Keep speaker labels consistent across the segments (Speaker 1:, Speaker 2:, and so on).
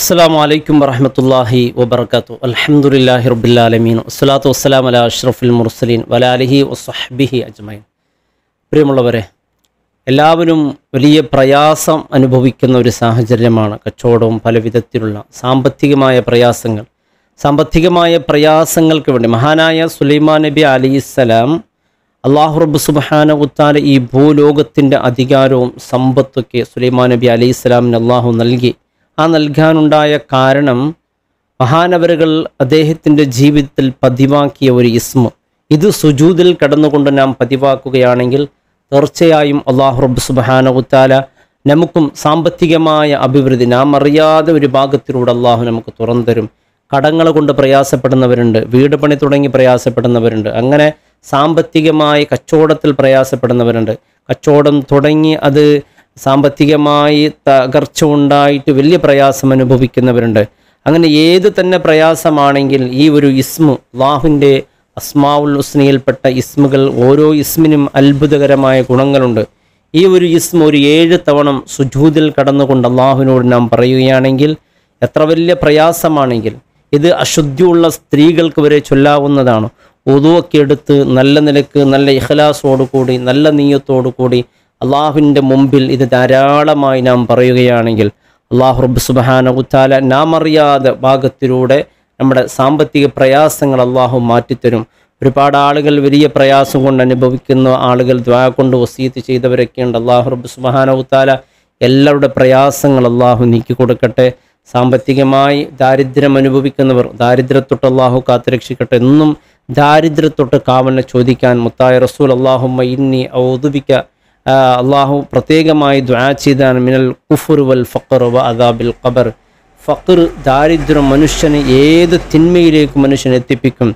Speaker 1: അസ്സലാമു അലൈക്കും വറഹ്മത്തുള്ളാഹി വബറകാതുഹു. അൽഹംദുലില്ലാഹി റബ്ബിൽ ആലമീൻ വസ്സലാത്തു വസ്സലാമു അലാ അഷ്റഫിൽ മുർസലീൻ വലാലിഹി വസ്വഹ്ബിഹി അജ്മഈൻ. പ്രിയമുള്ളവരെ, എല്ലാവരും വലിയ പ്രയാസം അനുഭവിക്കുന്ന ഒരു സാഹചര്യമാണ് കച്ചവടവും പല വിധത്തിലുള്ള സാമ്പത്തികമായ പ്രയാസങ്ങൾക്ക് വേണ്ടി മഹാനായ സുലൈമാൻ നബി അലൈഹിസ്സലാം അല്ലാഹു റബ്ബ് സുബ്ഹാനഹു വതആല ഈ ഭൂലോകത്തിൻ്റെ അധികാരവും സമ്പത്തൊക്കെ സുലൈമാൻ നബി അലൈഹിസ്സലാമിന് അല്ലാഹു നൽകി. ആ നൽകാനുണ്ടായ കാരണം മഹാനവരുകൾ അദ്ദേഹത്തിൻ്റെ ജീവിതത്തിൽ പതിവാക്കിയ ഒരു ഇസ്മ. ഇത് സുജൂദിൽ കടന്നുകൊണ്ട് നാം പതിവാക്കുകയാണെങ്കിൽ തീർച്ചയായും അല്ലാഹു റബ്ബ് സുബ്ഹാനഹു വതആല നമുക്കും സാമ്പത്തികമായ അഭിവൃദ്ധി നാം അറിയാതെ ഒരു ഭാഗത്തിലൂടെ അല്ലാഹു നമുക്ക് തുറന്നു തരും. കടങ്ങൾ കൊണ്ട് പ്രയാസപ്പെടുന്നവരുണ്ട്, വീട് പണി തുടങ്ങി പ്രയാസപ്പെടുന്നവരുണ്ട്, അങ്ങനെ സാമ്പത്തികമായി കച്ചവടത്തിൽ പ്രയാസപ്പെടുന്നവരുണ്ട്. കച്ചവടം തുടങ്ങി അത് സാമ്പത്തികമായി തകർച്ച ഉണ്ടായിട്ട് വലിയ പ്രയാസം അനുഭവിക്കുന്നവരുണ്ട്. അങ്ങനെ ഏത് തന്നെ പ്രയാസമാണെങ്കിൽ ഈ ഒരു ഇസ്മു, അല്ലാഹുവിൻ്റെ അസ്മാഉൽ ഹുസ്നയിൽപ്പെട്ട ഇസ്മുകൾ, ഓരോ ഇസ്മിനും അത്ഭുതകരമായ ഗുണങ്ങളുണ്ട്. ഈ ഒരു ഇസ്മ ഒരു 7 തവണ സുജൂദിൽ കടന്നുകൊണ്ട് അല്ലാഹുവിനോട് നാം പറയുകയാണെങ്കിൽ എത്ര വലിയ പ്രയാസമാണെങ്കിൽ ഇത് അശുദ്ധിയുള്ള സ്ത്രീകൾക്ക് വരെ ചൊല്ലാവുന്നതാണ്. ഉദുവൊക്കെ എടുത്ത് നല്ല നിലക്ക് നല്ല ഇഖ്ലാസോടുകൂടി നല്ല നീയത്തോടു കൂടി അള്ളാഹുവിൻ്റെ മുമ്പിൽ ഇത് ധാരാളമായി നാം പറയുകയാണെങ്കിൽ അല്ലാഹു റബ്ബ് സുബ്ഹാനഹു വതആല നാം അറിയാതെ ഭാഗത്തിലൂടെ നമ്മുടെ സാമ്പത്തിക പ്രയാസങ്ങൾ അള്ളാഹു മാറ്റിത്തരും. ഒരുപാട് ആളുകൾ വലിയ പ്രയാസം കൊണ്ട് അനുഭവിക്കുന്ന ആളുകൾ ദുആ കൊണ്ട് വസീയത്ത് ചെയ്തവരൊക്കെയുണ്ട്. അല്ലാഹു റബ്ബ് സുബ്ഹാനഹു വതആല എല്ലാവരുടെ പ്രയാസങ്ങൾ അള്ളാഹു നീക്കി കൊടുക്കട്ടെ. സാമ്പത്തികമായി ദാരിദ്ര്യം അനുഭവിക്കുന്നവർ ദാരിദ്ര്യത്തൊട്ട് അള്ളാഹു കാത്തുരക്ഷിക്കട്ടെ. എന്നും ദാരിദ്ര്യത്തൊട്ട് കാവലിനെ ചോദിക്കാൻ മുത്തായ റസൂൽ അല്ലാഹുമ്മ ഇന്നി ഔദുബിക അള്ളാഹു പ്രത്യേകമായി ദുആ ചെയ്താണ് മിനൽ കുഫ്ർ വൽ ഫഖർ വ അദാബിൽ ഖബർ. ഫഖർ, ദാരിദ്ര്യം മനുഷ്യന് ഏത് തിന്മയിലേക്ക് മനുഷ്യനെ എത്തിപ്പിക്കും.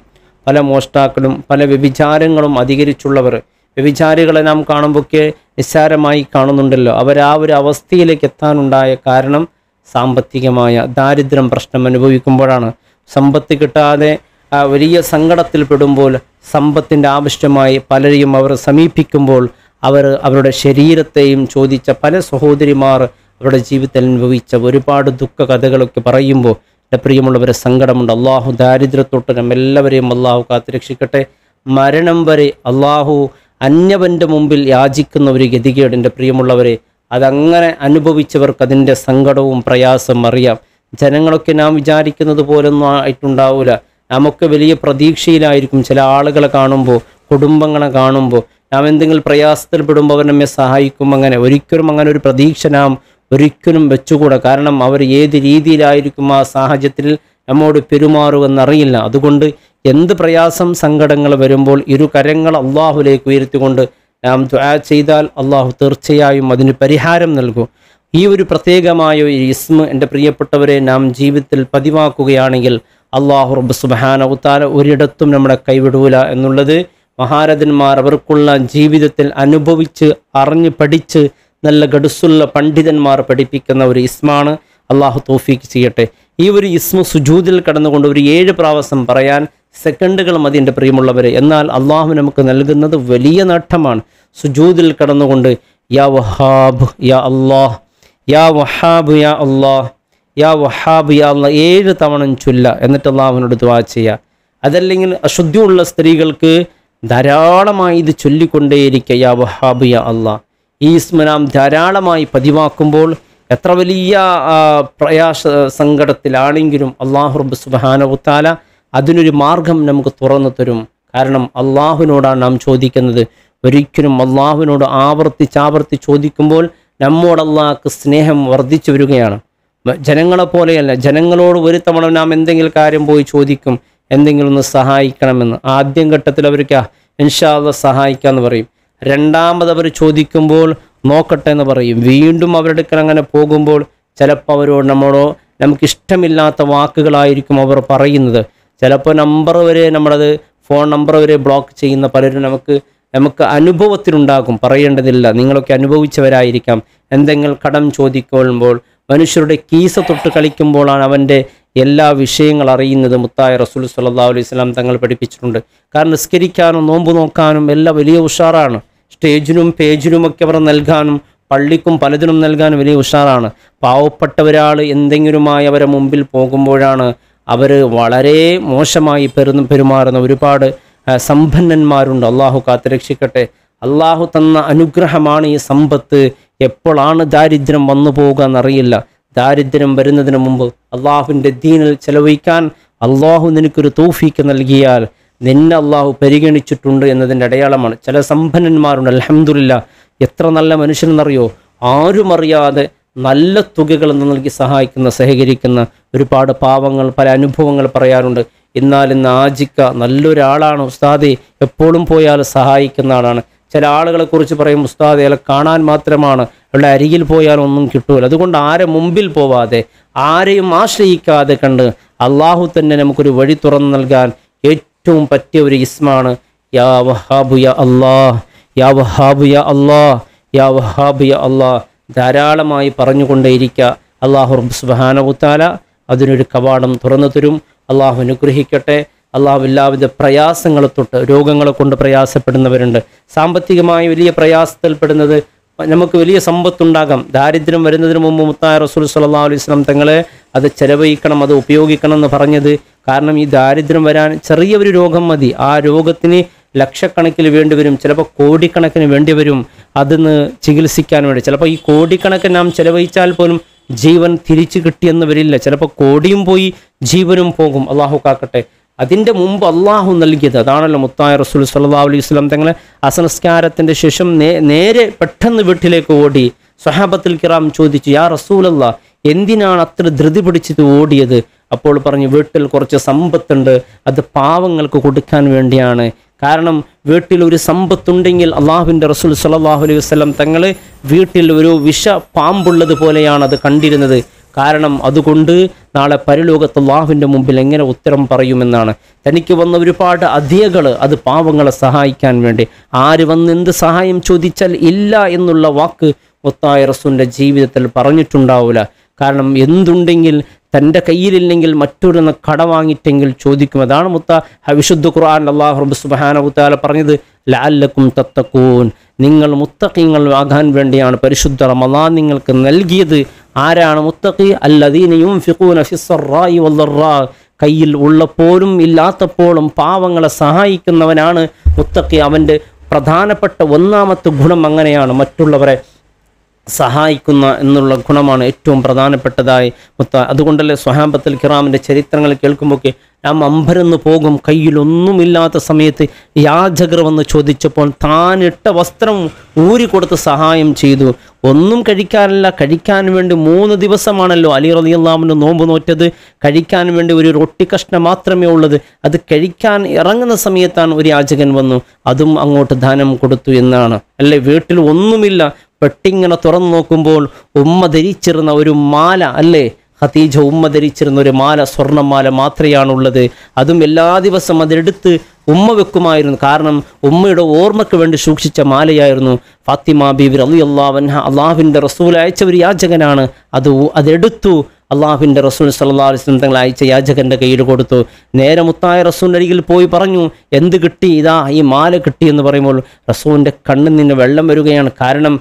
Speaker 1: പല മോഷ്ടാക്കളും പല വ്യഭിചാരങ്ങളും അധികരിച്ചുള്ളവർ, വ്യഭിചാരികളെ നാം കാണുമ്പോഴൊക്കെ നിസ്സാരമായി കാണുന്നുണ്ടല്ലോ. ആ ഒരു അവസ്ഥയിലേക്ക് എത്താനുണ്ടായ കാരണം സാമ്പത്തികമായ ദാരിദ്ര്യം പ്രശ്നം അനുഭവിക്കുമ്പോഴാണ്. സമ്പത്ത് കിട്ടാതെ വലിയ സങ്കടത്തിൽ പെടുമ്പോൾ സമ്പത്തിൻ്റെ ആവശ്യമായി പലരെയും അവർ സമീപിക്കുമ്പോൾ അവരുടെ ശരീരത്തെയും ചോദിച്ച പല സഹോദരിമാർ അവരുടെ ജീവിതത്തിൽ അനുഭവിച്ച ഒരുപാട് ദുഃഖ കഥകളൊക്കെ പറയുമ്പോൾ എൻ്റെ പ്രിയമുള്ളവരെ സങ്കടമുണ്ട്. അള്ളാഹു ദാരിദ്ര്യത്തൊട്ട് നമ്മെല്ലാവരെയും അള്ളാഹു കാത്തുരക്ഷിക്കട്ടെ. മരണം വരെ അള്ളാഹു അന്യവൻ്റെ മുമ്പിൽ യാചിക്കുന്ന ഒരു ഗതികേട് എൻ്റെ പ്രിയമുള്ളവരെ, അതങ്ങനെ അനുഭവിച്ചവർക്ക് അതിൻ്റെ സങ്കടവും പ്രയാസം അറിയാം. ജനങ്ങളൊക്കെ നാം വിചാരിക്കുന്നത് പോലൊന്നും ആയിട്ടുണ്ടാവില്ല. നമുക്ക് വലിയ പ്രതീക്ഷയിലായിരിക്കും ചില ആളുകളെ കാണുമ്പോൾ, കുടുംബങ്ങളെ കാണുമ്പോൾ. നാം എന്തെങ്കിലും പ്രയാസത്തിൽ പെടുമ്പോൾ അവർ നമ്മെ സഹായിക്കും. ഒരിക്കലും അങ്ങനെ ഒരു പ്രതീക്ഷ നാം ഒരിക്കലും വെച്ചുകൂടാ. കാരണം അവർ ഏത് രീതിയിലായിരിക്കും ആ സാഹചര്യത്തിൽ നമ്മോട് പെരുമാറുമെന്നറിയില്ല. അതുകൊണ്ട് എന്ത് പ്രയാസം സങ്കടങ്ങൾ വരുമ്പോൾ ഇരു കരങ്ങൾ അള്ളാഹുലേക്ക് ഉയർത്തിക്കൊണ്ട് നാം ദുആ ചെയ്താൽ അള്ളാഹു തീർച്ചയായും അതിന് പരിഹാരം നൽകും. ഈ ഒരു പ്രത്യേകമായ ഒരു ഇസ്മ എൻ്റെ പ്രിയപ്പെട്ടവരെ നാം ജീവിതത്തിൽ പതിവാക്കുകയാണെങ്കിൽ അല്ലാഹു റബ്ബ് സുബ്ഹാനഹു വതആല ഒരിടത്തും നമ്മളെ കൈവിടൂല എന്നുള്ളത് മഹാരഥന്മാർ അവർക്കുള്ള ജീവിതത്തിൽ അനുഭവിച്ച് അറിഞ്ഞ് പഠിച്ച് നല്ല ഗഡുസുള്ള പണ്ഡിതന്മാർ പഠിപ്പിക്കുന്ന ഒരു ഇസ്മാണ്. അള്ളാഹു തൗഫീഖ് ചെയ്യട്ടെ. ഈ ഒരു ഇസ്മ സുജൂദിൽ കടന്നുകൊണ്ട് ഒരു 7 പ്രാവശ്യം പറയാൻ സെക്കൻഡുകൾ മതി എൻ്റെ പ്രിയമുള്ളവരെ. എന്നാൽ അള്ളാഹു നമുക്ക് നൽകുന്നത് വലിയ നേട്ടമാണ്. സുജൂദിൽ കടന്നുകൊണ്ട് യാ വഹാബ് യാ അല്ലാഹ്, യാ വഹാബ് യാ അല്ലാഹ്, യാ വഹാബ് യാ അല്ലാഹ് 7 തവണ ചൊല്ല. എന്നിട്ട് അള്ളാഹുവിനോട് ദുആ ചെയ്യുക. അതല്ലെങ്കിൽ അശുദ്ധിയുള്ള സ്ത്രീകൾക്ക് ധാരാളമായി ഇത് ചൊല്ലിക്കൊണ്ടേയിരിക്കുക, യാ വഹാബ് യാ അല്ലാഹ്. ഈ ഇസ്മ നാം ധാരാളമായി പതിവാക്കുമ്പോൾ എത്ര വലിയ പ്രയാസ സങ്കടത്തിലാണെങ്കിലും അല്ലാഹു റബ്ബ് സുബ്ഹാനഹു വതആല അതിനൊരു മാർഗം നമുക്ക് തുറന്നു തരും. കാരണം അള്ളാഹുവിനോടാണ് നാം ചോദിക്കുന്നത്. ഒരിക്കലും അള്ളാഹുവിനോട് ആവർത്തിച്ച് ചോദിക്കുമ്പോൾ നമ്മോട് അള്ളാഹ്ക്ക് സ്നേഹം വർദ്ധിച്ചു വരികയാണ്. ജനങ്ങളെപ്പോലെയല്ല. ജനങ്ങളോട് ഒരു തവണ നാം എന്തെങ്കിലും കാര്യം പോയി ചോദിക്കും, എന്തെങ്കിലും ഒന്ന് സഹായിക്കണമെന്ന്. ആദ്യം ഘട്ടത്തിൽ അവർക്ക് ഇൻഷാ അല്ലാഹ് സഹായിക്കാമെന്ന് പറയും. രണ്ടാമത് അവർ ചോദിക്കുമ്പോൾ നോക്കട്ടെ എന്ന് പറയും. വീണ്ടും അവരുടെ അടുക്കൽ അങ്ങനെ പോകുമ്പോൾ ചിലപ്പോൾ അവരോട് നമുക്കിഷ്ടമില്ലാത്ത വാക്കുകളായിരിക്കും അവർ പറയുന്നത്. ചിലപ്പോൾ നമ്പർ വരെ ഫോൺ നമ്പർ വരെ ബ്ലോക്ക് ചെയ്യുന്ന പലരും നമുക്ക് അനുഭവത്തിലുണ്ടാകും. പറയേണ്ടതില്ല, നിങ്ങളൊക്കെ അനുഭവിച്ചവരായിരിക്കാം. എന്തെങ്കിലും കടം ചോദിക്കുമ്പോൾ മനുഷ്യരുടെ കീസ തൊട്ട് കളിക്കുമ്പോഴാണ് അവൻ്റെ എല്ലാ വിഷയങ്ങൾ അറിയുന്നത്. മുത്തായ റസൂൽ സ്വല്ലല്ലാഹു അലൈഹി വസല്ലം തങ്ങൾ പഠിപ്പിച്ചിട്ടുണ്ട്. കാരണം നിസ്കരിക്കാനും നോമ്പ് നോക്കാനും എല്ലാം വലിയ ഉഷാറാണ്. സ്റ്റേജിനും പേജിനുമൊക്കെ അവർ നൽകാനും പള്ളിക്കും പലതിനും നൽകാൻ വലിയ ഉഷാറാണ്. പാവപ്പെട്ടവരാൾ എന്തെങ്കിലുമായി അവരെ മുമ്പിൽ പോകുമ്പോഴാണ് അവർ വളരെ മോശമായി പെരുമാറുന്ന ഒരുപാട് സമ്പന്നന്മാരുണ്ട്. അള്ളാഹു കാത്തുരക്ഷിക്കട്ടെ. അള്ളാഹു തന്ന അനുഗ്രഹമാണ് ഈ സമ്പത്ത്. എപ്പോഴാണ് ദാരിദ്ര്യം വന്നു പോകുക എന്നറിയില്ല. ദാരിദ്ര്യം വരുന്നതിന് മുമ്പ് അള്ളാഹുവിൻ്റെ ദീനിൽ ചെലവഴിക്കാൻ അള്ളാഹു നിനക്കൊരു തൗഫീക്ക് നൽകിയാൽ നിന്നെ അള്ളാഹു പരിഗണിച്ചിട്ടുണ്ട് എന്നതിൻ്റെ അടയാളമാണ്. ചില സമ്പന്നന്മാരുണ്ട്, അൽഹംദുലില്ലാ, എത്ര നല്ല മനുഷ്യനെന്നറിയോ, ആരും അറിയാതെ നല്ല തുകകൾ നൽകി സഹായിക്കുന്ന സഹകരിക്കുന്ന ഒരുപാട് പാവങ്ങൾ പല അനുഭവങ്ങൾ പറയാറുണ്ട്. ഇന്ന് ആജിക്ക നല്ലൊരാളാണ് ഉസ്താദെ, എപ്പോഴും പോയാൽ സഹായിക്കുന്ന ആളാണ്. ചില ആളുകളെ കുറിച്ച് പറയും, ഉസ്താദെ അയാളെ കാണാൻ മാത്രമാണ്, അയാളുടെ അരികിൽ പോയാൽ ഒന്നും കിട്ടൂല. അതുകൊണ്ട് ആരെ മുമ്പിൽ പോവാതെ ആരെയും ആശ്രയിക്കാതെ കണ്ട് അള്ളാഹു തന്നെ നമുക്കൊരു വഴി തുറന്നു നൽകാൻ ഏറ്റവും പറ്റിയ ഒരു ഇസ്മാണ് യാ വഹാബു യാ അല്ലാഹ്, യാ വഹാബു യാ അല്ലാഹ്, യാ വഹാബു യാ അല്ലാഹ്. ധാരാളമായി പറഞ്ഞുകൊണ്ടേയിരിക്കുക. അള്ളാഹു സുബ്ഹാനഹു വ തആല അതിനൊരു കവാടം തുറന്നു തരും. അള്ളാഹു അനുഗ്രഹിക്കട്ടെ. അള്ളാഹു എല്ലാവിധ പ്രയാസങ്ങളെ തൊട്ട്, രോഗങ്ങളെ കൊണ്ട് പ്രയാസപ്പെടുന്നവരുണ്ട്, സാമ്പത്തികമായി വലിയ പ്രയാസത്തിൽപ്പെടുന്നത്, നമുക്ക് വലിയ സമ്പത്തുണ്ടാകാം, ദാരിദ്ര്യം വരുന്നതിന് മുമ്പ് മുത്തായ റസൂൽ സ്വല്ലല്ലാഹു അലൈഹി വസല്ലം തങ്ങളെ അത് ചെലവഴിക്കണം, അത് ഉപയോഗിക്കണം എന്ന് പറഞ്ഞത്. കാരണം ഈ ദാരിദ്ര്യം വരാൻ ചെറിയൊരു രോഗം മതി, ആ രോഗത്തിന് ലക്ഷക്കണക്കിന് വേണ്ടി വരും, ചിലപ്പോൾ കോടിക്കണക്കിന് വേണ്ടി വരും അതിന് ചികിത്സിക്കാൻ വേണ്ടി. ചിലപ്പോൾ ഈ കോടിക്കണക്കിന് നാം ചെലവഴിച്ചാൽ പോലും ജീവൻ തിരിച്ചു കിട്ടിയെന്ന് വരില്ല. ചിലപ്പോൾ കോടിയും പോയി ജീവനും പോകും. അള്ളാഹു കാക്കട്ടെ. അതിൻ്റെ മുമ്പ് അള്ളാഹു നൽകിയത് അതാണല്ലോ. മുത്തായ റസൂൽ സ്വല്ലല്ലാഹു അലൈഹി വസല്ലം തങ്ങളെ അസംസ്കാരത്തിൻ്റെ ശേഷം നേരെ പെട്ടെന്ന് വീട്ടിലേക്ക് ഓടി. സ്വഹാബത്തുൽ കിറാം ചോദിച്ചു, യാ റസൂലല്ലാഹ്, എന്തിനാണ് അത്ര ധൃതി പിടിച്ചിട്ട് ഓടിയത്? അപ്പോൾ പറഞ്ഞു, വീട്ടിൽ കുറച്ച് സമ്പത്തുണ്ട്, അത് പാവങ്ങൾക്ക് കൊടുക്കാൻ വേണ്ടിയാണ്. കാരണം വീട്ടിൽ ഒരു സമ്പത്തുണ്ടെങ്കിൽ അള്ളാഹുവിൻ്റെ റസൂൽ സ്വല്ലല്ലാഹു അലൈഹി വസല്ലം തങ്ങൾ വീട്ടിൽ ഒരു വിഷ പാമ്പുള്ളത് പോലെയാണ് അത് കണ്ടിരുന്നത്. കാരണം അതുകൊണ്ട് നാളെ പരലോകത്ത് അള്ളാഹുവിൻ്റെ മുമ്പിൽ എങ്ങനെ ഉത്തരം പറയുമെന്നാണ്. തനിക്ക് വന്ന ഒരുപാട് അധികകൾ അത് പാവങ്ങളെ സഹായിക്കാൻ വേണ്ടി. ആര് വന്ന് എന്ത് സഹായം ചോദിച്ചാൽ ഇല്ല എന്നുള്ള വാക്ക് മുത്തായ റസൂലിൻ്റെ ജീവിതത്തിൽ പറഞ്ഞിട്ടുണ്ടാവില്ല. കാരണം എന്തുണ്ടെങ്കിൽ തൻ്റെ കയ്യിലില്ലെങ്കിൽ മറ്റൊരു കട വാങ്ങിയിട്ടെങ്കിൽ ചോദിക്കും. അതാണ് വിശുദ്ധ ഖുർആൻ അല്ലാഹു സുബ്ഹാനഹു വ തആല പറഞ്ഞത്, ലഅല്ലക്കും തത്തഖൂൻ, നിങ്ങൾ മുത്തഖീങ്ങൾ ആകാൻ വേണ്ടിയാണ് പരിശുദ്ധ റമളാൻ നിങ്ങൾക്ക് നൽകിയത്. ആരാണ് മുത്തഖി? അല്ലദീന യുൻഫിഖൂന ഫിസ്സറായി വദ്ദറാ, കയ്യിൽ ഉള്ളപ്പോഴും ഇല്ലാത്തപ്പോഴും പാവങ്ങളെ സഹായിക്കുന്നവനാണ് മുത്തഖി. അവൻ്റെ പ്രധാനപ്പെട്ട ഒന്നാമത്തെ ഗുണം അങ്ങനെയാണ്, മറ്റുള്ളവരെ സഹായിക്കുന്ന എന്നുള്ള ഗുണമാണ് ഏറ്റവും പ്രധാനപ്പെട്ടതായി അതുകൊണ്ടല്ലേ സ്വഹാബത്തുൽ കിറാമിൻ്റെ ചരിത്രങ്ങൾ കേൾക്കുമ്പോഴൊക്കെ നാം അമ്പരന്ന് പോകും. കയ്യിലൊന്നുമില്ലാത്ത സമയത്ത് യാചകർ വന്ന് ചോദിച്ചപ്പോൾ താൻ ഇട്ട വസ്ത്രം ഊരിക്കൊടുത്ത് സഹായം ചെയ്തു. ഒന്നും കഴിക്കാനല്ല, കഴിക്കാൻ വേണ്ടി 3 ദിവസമാണല്ലോ അലി റളിയല്ലാഹു അൻഹു നോമ്പ് നോറ്റത്. കഴിക്കാൻ വേണ്ടി ഒരു റൊട്ടി കഷ്ണം മാത്രമേ ഉള്ളത്. അത് കഴിക്കാൻ ഇറങ്ങുന്ന സമയത്താണ് ഒരു യാചകൻ വന്നു, അതും അങ്ങോട്ട് ദാനം കൊടുത്തു എന്നാണ്. അല്ലേ, വീട്ടിൽ ഒന്നുമില്ല, പെട്ടിങ്ങനെ തുറന്നു നോക്കുമ്പോൾ ഉമ്മ ധരിച്ചിരുന്ന ഒരു മാല, അല്ലേ, ഖദീജ ഉമ്മ ധരിച്ചിരുന്ന ഒരു മാല, സ്വർണ്ണമാല മാത്രമാണുള്ളത്. അതും എല്ലാ ദിവസവും അതെടുത്ത് ഉമ്മ വെക്കുമായിരുന്നു. കാരണം ഉമ്മയുടെ ഓർമ്മയ്ക്ക് വേണ്ടി സൂക്ഷിച്ച മാലയായിരുന്നു. ഫാത്തിമ ബീവി റളിയല്ലാഹു അൻഹ അള്ളാഹുവിൻ്റെ റസൂൽ അയച്ച ഒരു യാചകനാണ്. അതെടുത്തു അള്ളാഹുവിൻ്റെ റസൂൽ സല്ലല്ലാഹു അലൈഹി വസല്ലം തങ്ങൾ അയച്ച യാചകൻ്റെ കയ്യിൽ കൊടുത്തു. നേരെ മുത്തായ റസൂലിൻ്റെ അരികിൽ പോയി പറഞ്ഞു, എന്ത് കിട്ടി? ഇതാ ഈ മാല കിട്ടി എന്ന് പറയുമ്പോൾ റസൂലിൻ്റെ കണ്ണിൽ നിന്ന് വെള്ളം വരികയാണ്. കാരണം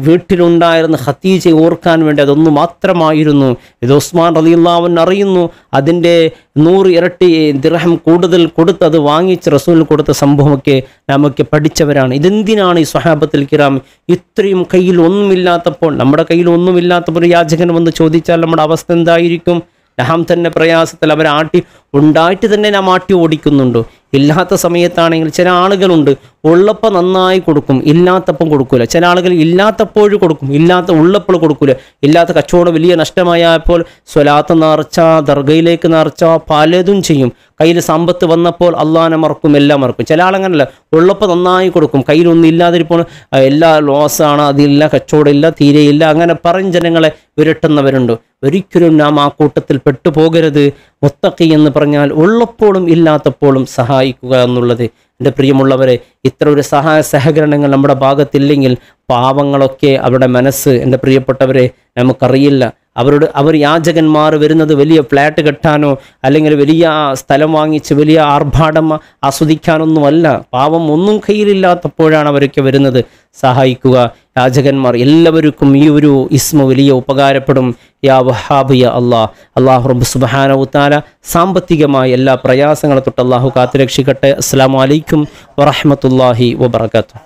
Speaker 1: വീട്ടിലുണ്ടായിരുന്ന ഖദീജയെ ഓർക്കാൻ വേണ്ടി അതൊന്നു മാത്രമായിരുന്നു. ഇത് ഉസ്മാൻ റളിയല്ലാഹു അൻഹു അറിയുന്നു. അതിൻ്റെ 100 ഇരട്ടി ദിർഹം കൂടുതൽ കൊടുത്ത് അത് വാങ്ങിച്ച് റസൂലിന് കൊടുത്ത സംഭവമൊക്കെ നമുക്ക് പഠിച്ചവരാണ്. ഇതെന്തിനാണ് ഈ സ്വഹാബത്തുൽ കിറാം ഇത്രയും കയ്യിൽ ഒന്നുമില്ലാത്തപ്പോൾ, നമ്മുടെ കയ്യിൽ ഒന്നുമില്ലാത്തപ്പോൾ യാചകൻ വന്ന് ചോദിച്ചാൽ നമ്മുടെ അവസ്ഥ എന്തായിരിക്കും? നാം തന്നെ പ്രയാസത്തിൽ അവരെ ഉണ്ടായിട്ട് തന്നെ നാം ആട്ടി ഓടിക്കുന്നുണ്ടോ? ഇല്ലാത്ത സമയത്താണെങ്കിൽ ചില ആളുകളുണ്ട്, ഉള്ളപ്പോൾ നന്നായി കൊടുക്കും, ഇല്ലാത്തപ്പം കൊടുക്കൂല. ചില ആളുകൾ ഇല്ലാത്തപ്പോഴും കൊടുക്കും, ഉള്ളപ്പോൾ കൊടുക്കൂല. ഇല്ലാത്ത കച്ചവടം വലിയ നഷ്ടമായപ്പോൾ സ്വലാത്ത് നേർച്ച, ദർഗയിലേക്ക് നേർച്ച, പലതും ചെയ്യും. കയ്യിൽ സമ്പത്ത് വന്നപ്പോൾ അള്ളാനെ മറക്കും, എല്ലാം മറക്കും. ചില ആളങ്ങനല്ല, ഉള്ളപ്പോൾ നന്നായി കൊടുക്കും, കയ്യിലൊന്നും ഇല്ലാതിരിപ്പോൾ എല്ലാ ലോസാണ്, അതില്ല, കച്ചവടമില്ല, തീരെയില്ല, അങ്ങനെ പറഞ്ഞ് ജനങ്ങളെ വിരട്ടുന്നവരുണ്ട്. ഒരിക്കലും നാം ആ കൂട്ടത്തിൽ പെട്ടുപോകരുത്. മുത്തഖി എന്ന് പറഞ്ഞാൽ ഉള്ളപ്പോഴും ഇല്ലാത്തപ്പോഴും സഹായിക്കുക എന്നുള്ളത്. എൻ്റെ പ്രിയമുള്ളവരെ, ഇത്ര ഒരു സഹകരണങ്ങൾ നമ്മുടെ ഭാഗത്തില്ലെങ്കിൽ പാവങ്ങളൊക്കെ അവരുടെ മനസ്സ്, എൻ്റെ പ്രിയപ്പെട്ടവരെ, നമുക്കറിയില്ല. അവർ യാചകന്മാർ വരുന്നത് വലിയ ഫ്ലാറ്റ് കെട്ടാനോ അല്ലെങ്കിൽ വലിയ സ്ഥലം വാങ്ങിച്ച് വലിയ ആർഭാടം ആസ്വദിക്കാനൊന്നുമല്ല. പാവം ഒന്നും കയ്യിലില്ലാത്തപ്പോഴാണ് അവരൊക്കെ വരുന്നത്. സഹായിക്കുക. യാചകന്മാർ എല്ലാവർക്കും ഈ ഒരു ഇസ്മ വലിയ ഉപകാരപ്പെടും. യാ വഹാബ് യാ അല്ലാഹ്. അല്ലാഹു റബ്ബ് സുബ്ഹാനഹു തആല സാമ്പത്തികമായ എല്ലാ പ്രയാസങ്ങളെ തൊട്ട് അല്ലാഹു കാത്തുരക്ഷിക്കട്ടെ. അസ്സലാമു അലൈക്കും വറഹ്മത്തുള്ളാഹി വബറകാതുഹു.